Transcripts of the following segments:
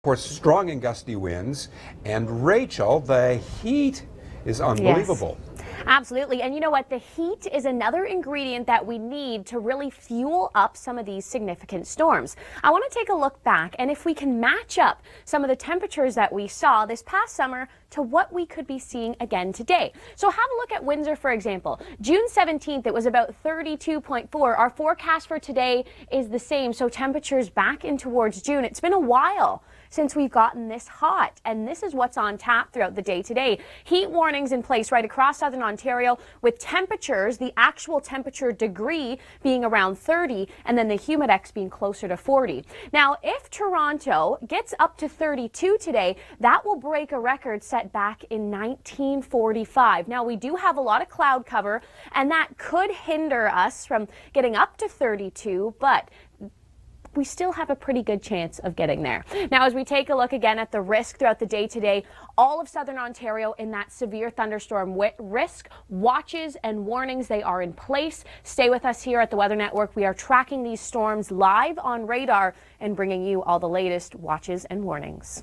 Of course, strong and gusty winds. And Rachel, the heat is unbelievable. Yes. Absolutely. And you know what? The heat is another ingredient that we need to really fuel up some of these significant storms. I want to take a look back, and if we can match up some of the temperatures that we saw this past summer to what we could be seeing again today. So have a look at Windsor, for example. June 17th, it was about 32.4. Our forecast for today is the same. So temperatures back in towards June. It's been a while since we've gotten this hot, and this is what's on tap throughout the day today. Heat warnings in place right across southern Ontario, with temperatures, the actual temperature degree being around 30, and then the humidex being closer to 40. Now, if Toronto gets up to 32 today, that will break a record set back in 1945. Now, we do have a lot of cloud cover, and that could hinder us from getting up to 32, but we still have a pretty good chance of getting there. Now, as we take a look again at the risk throughout the day today, all of southern Ontario in that severe thunderstorm risk watches and warnings, they are in place. Stay with us here at the Weather Network. We are tracking these storms live on radar and bringing you all the latest watches and warnings.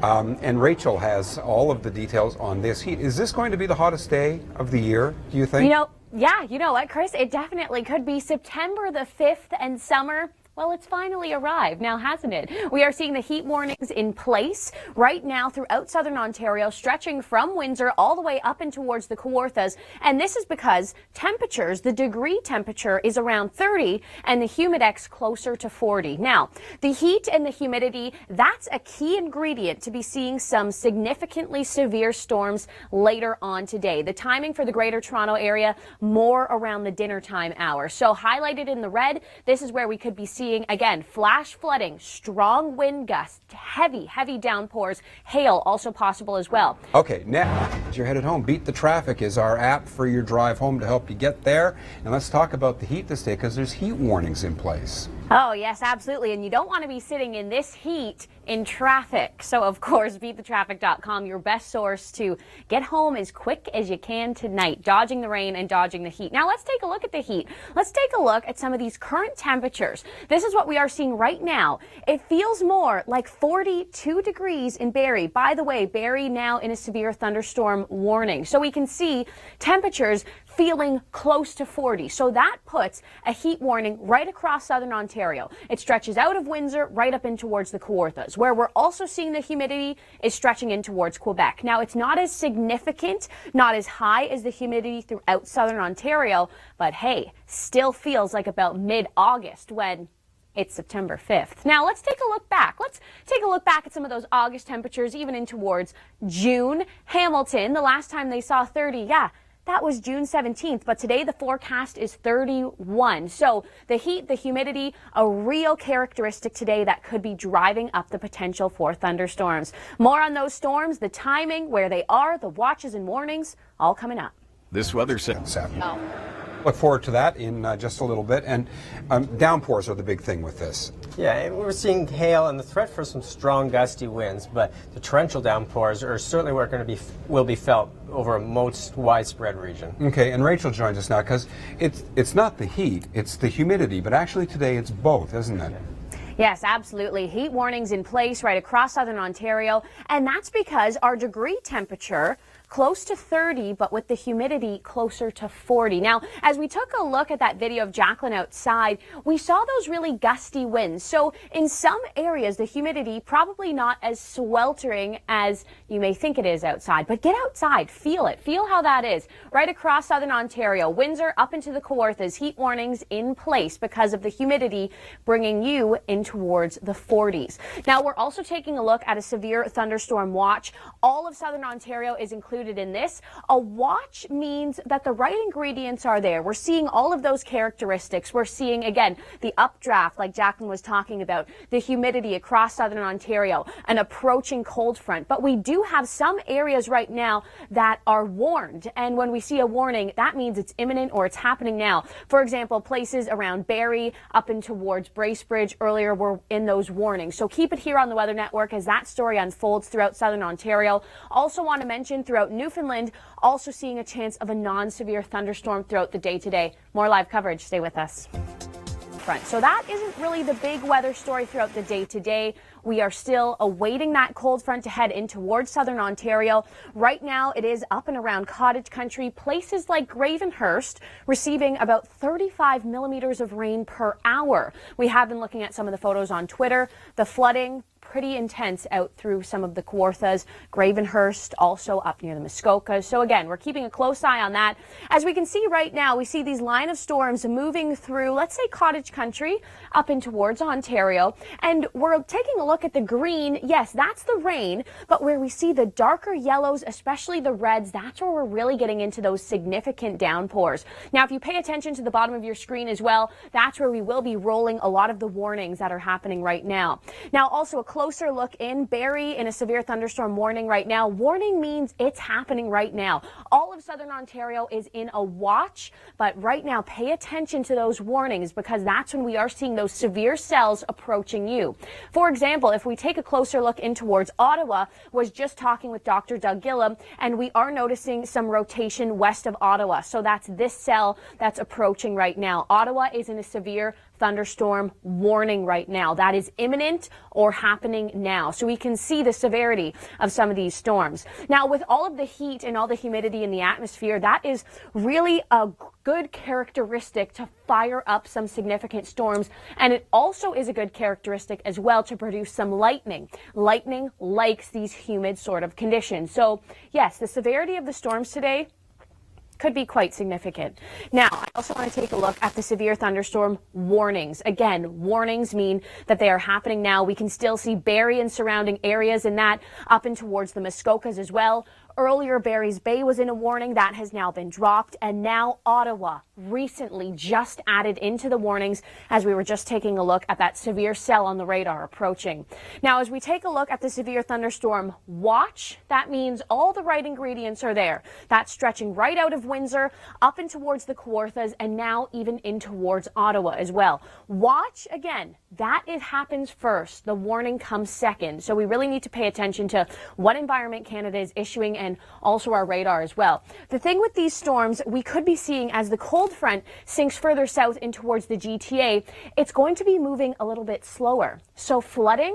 And Rachel has all of the details on this heat. Is this going to be the hottest day of the year, do you think? Yeah, you know what, Chris? It definitely could be September the 5th, and summer, well, it's finally arrived now, hasn't it? We are seeing the heat warnings in place right now throughout southern Ontario, stretching from Windsor all the way up and towards the Kawarthas. And this is because temperatures, the degree temperature is around 30 and the humidex closer to 40. Now, the heat and the humidity, that's a key ingredient to be seeing some significantly severe storms later on today. The timing for the Greater Toronto Area, more around the dinner time hour. So highlighted in the red, this is where we could be seeing again, flash flooding, strong wind gusts, heavy downpours, hail also possible as well. Okay, now, as you're headed home, Beat the Traffic is our app for your drive home to help you get there. And let's talk about the heat this day, because there's heat warnings in place. Oh, yes, absolutely. And you don't want to be sitting in this heat in traffic. So, of course, beatthetraffic.com, your best source to get home as quick as you can tonight, dodging the rain and dodging the heat. Now, let's take a look at the heat. Let's take a look at some of these current temperatures. This is what we are seeing right now. It feels more like 42 degrees in Barrie. By the way, Barrie now in a severe thunderstorm warning. So we can see temperatures feeling close to 40. So that puts a heat warning right across southern Ontario. It stretches out of Windsor right up in towards the Kawarthas. Where we're also seeing the humidity is stretching in towards Quebec. Now, it's not as significant, not as high as the humidity throughout southern Ontario, but hey, still feels like about mid-August when it's September 5th. Now, let's take a look back. Let's take a look back at some of those August temperatures, even in towards June. Hamilton, the last time they saw 30, yeah, that was June 17th, but today the forecast is 31. So the heat, the humidity, a real characteristic today that could be driving up the potential for thunderstorms. More on those storms, the timing, where they are, the watches and warnings, all coming up. This weather set. Look forward to that in just a little bit. And downpours are the big thing with this. Yeah, we're seeing hail and the threat for some strong gusty winds, but the torrential downpours are certainly where will be felt over a most widespread region. Okay, and Rachel joins us now because it's not the heat, it's the humidity, but actually today it's both, isn't it? Yes, absolutely. Heat warnings in place right across southern Ontario, and that's because our degree temperature close to 30, but with the humidity closer to 40. Now, as we took a look at that video of Jacqueline outside, we saw those really gusty winds. So in some areas, the humidity probably not as sweltering as you may think it is outside, but get outside, feel it, feel how that is. Right across southern Ontario, Windsor up into the Kawarthas, heat warnings in place because of the humidity bringing you in towards the 40s. Now, we're also taking a look at a severe thunderstorm watch. All of southern Ontario is included in this. A watch means that the right ingredients are there. We're seeing all of those characteristics. We're seeing, again, the updraft, like Jacqueline was talking about, the humidity across southern Ontario, an approaching cold front. But we do have some areas right now that are warned. And when we see a warning, that means it's imminent or it's happening now. For example, places around Barrie, up and towards Bracebridge earlier were in those warnings. So keep it here on the Weather Network as that story unfolds throughout southern Ontario. Also want to mention throughout Newfoundland, also seeing a chance of a non-severe thunderstorm throughout the day today. More live coverage. Stay with us. So that isn't really the big weather story throughout the day today. We are still awaiting that cold front to head in towards southern Ontario. Right now, it is up and around cottage country. Places like Gravenhurst receiving about 35 millimeters of rain per hour. We have been looking at some of the photos on Twitter. The flooding, pretty intense out through some of the Kawarthas. Gravenhurst also up near the Muskokas. So again, we're keeping a close eye on that. As we can see right now, we see these line of storms moving through, let's say, cottage country up in towards Ontario. And we're taking a look at the green. Yes, that's the rain, but where we see the darker yellows, especially the reds, that's where we're really getting into those significant downpours. Now, if you pay attention to the bottom of your screen as well, that's where we will be rolling a lot of the warnings that are happening right now. Now, also a closer look in Barrie in a severe thunderstorm warning right now. Warning means it's happening right now. All of southern Ontario is in a watch, but right now pay attention to those warnings because that's when we are seeing those severe cells approaching you. For example, if we take a closer look in towards Ottawa, was just talking with Dr. Doug Gillum, and we are noticing some rotation west of Ottawa. So that's this cell that's approaching right now. Ottawa is in a severe thunderstorm warning right now. That is imminent or happening now. So we can see the severity of some of these storms. Now, with all of the heat and all the humidity in the atmosphere, that is really a good characteristic to fire up some significant storms. And it also is a good characteristic as well to produce some lightning. Lightning likes these humid sort of conditions. So yes, the severity of the storms today could be quite significant. Now, I also want to take a look at the severe thunderstorm warnings. Again, warnings mean that they are happening now. We can still see Barrie and surrounding areas in that up and towards the Muskokas as well. Earlier, Barry's Bay was in a warning. That has now been dropped. And now Ottawa recently just added into the warnings as we were just taking a look at that severe cell on the radar approaching. Now, as we take a look at the severe thunderstorm watch, that means all the right ingredients are there. That's stretching right out of Windsor, up and towards the Kawarthas, and now even in towards Ottawa as well. Watch, again, that it happens first. The warning comes second. So we really need to pay attention to what Environment Canada is issuing and also our radar as well. The thing with these storms, we could be seeing as the cold front sinks further south in towards the GTA, it's going to be moving a little bit slower. So flooding,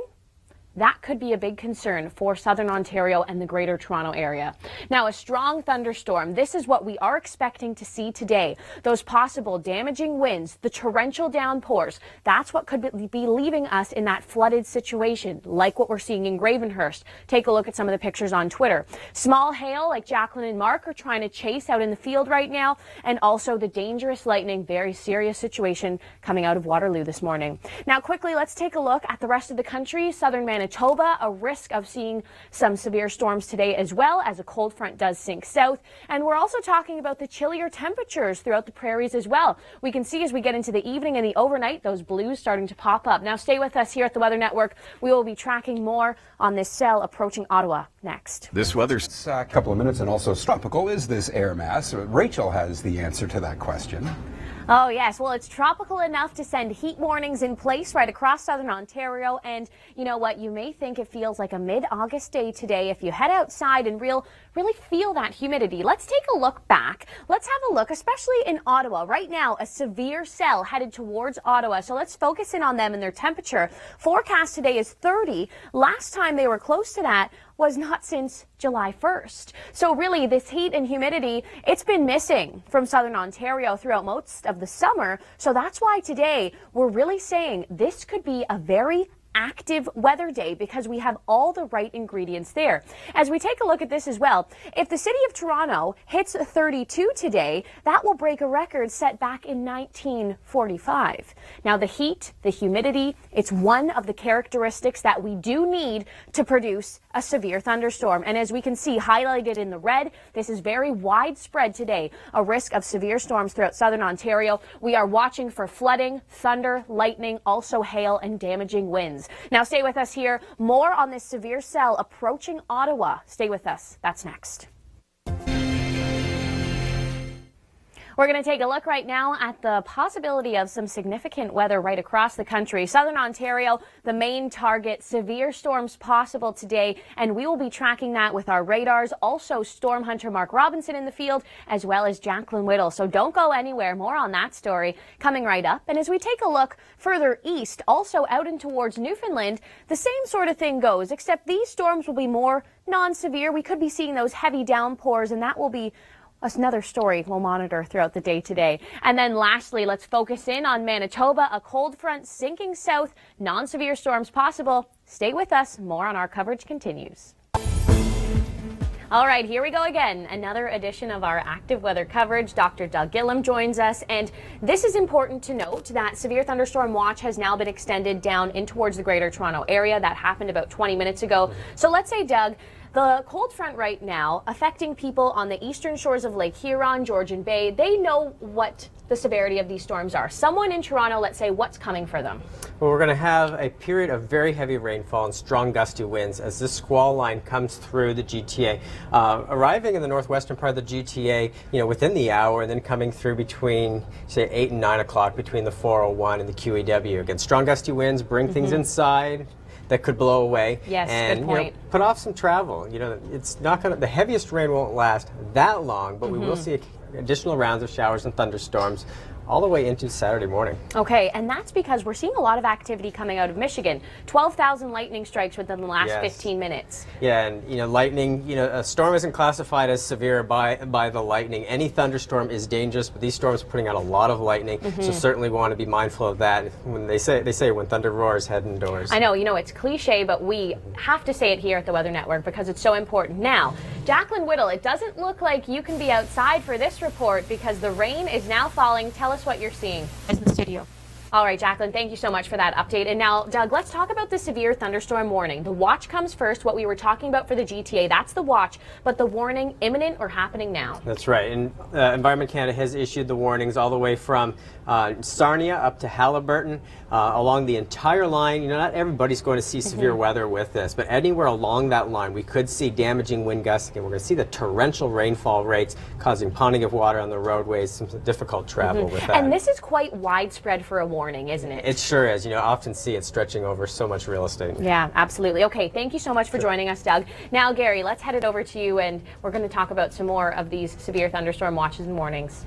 that could be a big concern for southern Ontario and the Greater Toronto area. Now, a strong thunderstorm, this is what we are expecting to see today. Those possible damaging winds, the torrential downpours, that's what could be leaving us in that flooded situation, like what we're seeing in Gravenhurst. Take a look at some of the pictures on Twitter. Small hail, like Jacqueline and Mark are trying to chase out in the field right now, and also the dangerous lightning, very serious situation coming out of Waterloo this morning. Now, quickly, let's take a look at the rest of the country. Southern Manitoba, a risk of seeing some severe storms today as well as a cold front does sink south. And we're also talking about the chillier temperatures throughout the prairies as well. We can see as we get into the evening and the overnight, those blues starting to pop up. Now stay with us here at the Weather Network. We will be tracking more on this cell approaching Ottawa next. This weather's a couple of minutes, and also tropical is this air mass? Rachel has the answer to that question. Oh, yes. Well, it's tropical enough to send heat warnings in place right across southern Ontario. And you know what? You may think it feels like a mid-August day today if you head outside and really feel that humidity. Let's take a look back. Let's have a look, especially in Ottawa. Right now, a severe cell headed towards Ottawa. So let's focus in on them and their temperature. Forecast today is 30. Last time they were close to that was not since July 1st. So really, this heat and humidity, it's been missing from southern Ontario throughout most of the summer. So that's why today we're really saying this could be a very active weather day because we have all the right ingredients there. As we take a look at this as well, if the city of Toronto hits 32 today, that will break a record set back in 1945. Now the heat, the humidity, it's one of the characteristics that we do need to produce a severe thunderstorm. And as we can see highlighted in the red, this is very widespread today, a risk of severe storms throughout southern Ontario. We are watching for flooding, thunder, lightning, also hail and damaging winds. Now stay with us here. More on this severe cell approaching Ottawa. Stay with us. That's next. We're going to take a look right now at the possibility of some significant weather right across the country. Southern Ontario, the main target, severe storms possible today, and we will be tracking that with our radars. Also, storm hunter Mark Robinson in the field, as well as Jacqueline Whittle. So don't go anywhere. More on that story coming right up. And as we take a look further east, also out and towards Newfoundland, the same sort of thing goes, except these storms will be more non-severe. We could be seeing those heavy downpours, and that will be another story we'll monitor throughout the day today. And then lastly, let's focus in on Manitoba. A cold front sinking south, non-severe storms possible. Stay with us. More on our coverage continues. All right, here we go again. Another edition of our active weather coverage. Dr. Doug Gillum joins us, and this is important to note that severe thunderstorm watch has now been extended down in towards the Greater Toronto area. That happened about 20 minutes ago. So let's say, Doug, the cold front right now affecting people on the eastern shores of Lake Huron, Georgian Bay, they know what the severity of these storms are. Someone in Toronto, let's say, what's coming for them? Well, we're going to have a period of very heavy rainfall and strong gusty winds as this squall line comes through the GTA, arriving in the northwestern part of the GTA, within the hour, and then coming through between, say, 8 and 9 o'clock between the 401 and the QEW. Again, strong gusty winds bring things inside that could blow away. Yes, and good point. Put off some travel. It's not going to, the heaviest rain won't last that long, but we will see additional rounds of showers and thunderstorms all the way into Saturday morning. Okay, and that's because we're seeing a lot of activity coming out of Michigan. 12,000 lightning strikes within the last 15 minutes. Yeah, and lightning, a storm isn't classified as severe by the lightning. Any thunderstorm is dangerous, but these storms are putting out a lot of lightning, so certainly want to be mindful of that. When they say when thunder roars, head indoors. I know, it's cliche, but we have to say it here at the Weather Network because it's so important. Now, Jacqueline Whittle, it doesn't look like you can be outside for this report because the rain is now falling. Tell us what you're seeing in the studio. All right, Jacqueline, thank you so much for that update. And now, Doug, let's talk about the severe thunderstorm warning. The watch comes first, what we were talking about for the GTA. That's the watch, but the warning imminent or happening now? That's right. And Environment Canada has issued the warnings all the way from Sarnia up to Haliburton, along the entire line. Not everybody's going to see severe weather with this, but anywhere along that line, we could see damaging wind gusts. Again, we're going to see the torrential rainfall rates causing ponding of water on the roadways, some difficult travel with that. And this is quite widespread for a warning, isn't it? It sure is. Often see it stretching over so much real estate. Yeah, absolutely. Okay, thank you so much for joining us, Doug. Now, Gary, let's head it over to you, and we're going to talk about some more of these severe thunderstorm watches and warnings.